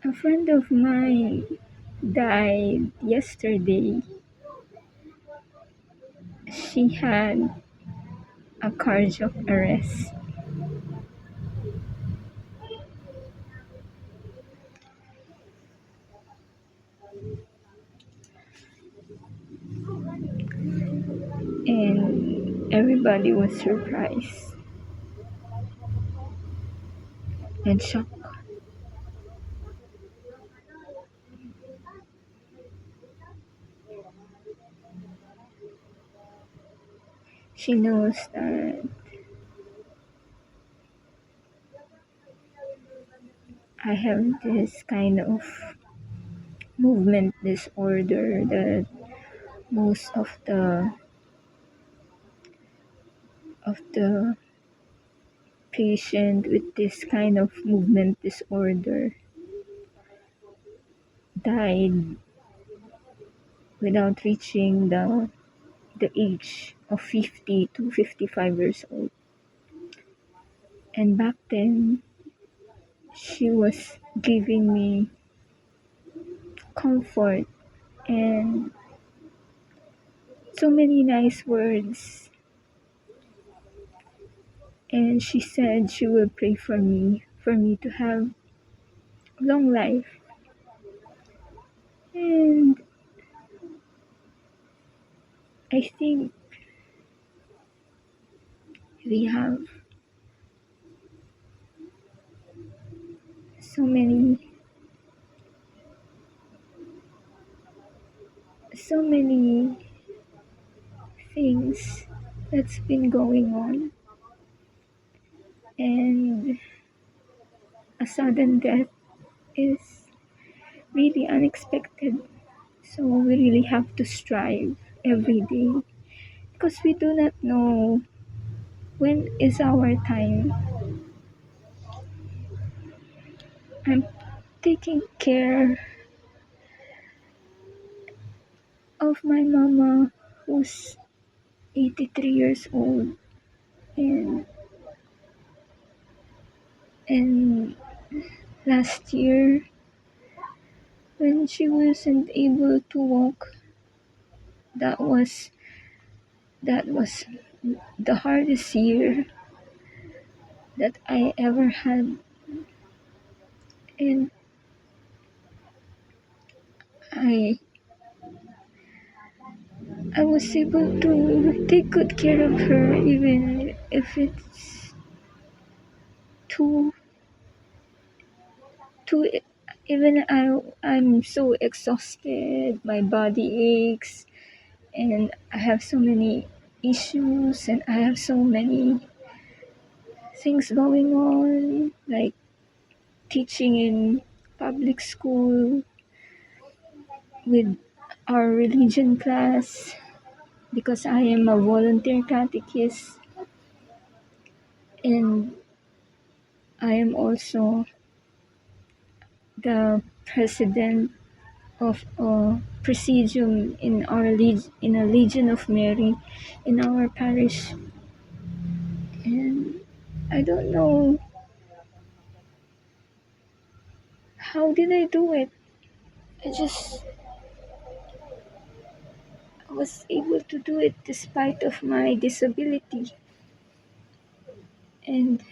A friend of mine died yesterday. She had a cardiac arrest. And everybody was surprised and shocked. She knows that I have this kind of movement disorder that most of the patient with this kind of movement disorder died without reaching the age of 50 to 55 years old. And back then, she was giving me comfort and so many nice words. And she said she will pray for me to have long life. And I think we have so many things that's been going on, and a sudden death is really unexpected. So we really have to strive every day because we do not know when is our time. I'm taking care of my mama who's 83 years old, and and last year when she wasn't able to walk, that was that was the hardest year that I ever had. And I I was able to take good care of her even if it's too too even I'm so exhausted, my body aches, and I have so many issues and I have so many things going on, like teaching in public school with our religion class because I am a volunteer catechist, and I am also the president of a presidium in in a Legion of Mary in our parish. And I don't know how did I do it. I just was able to do it despite of my disability. And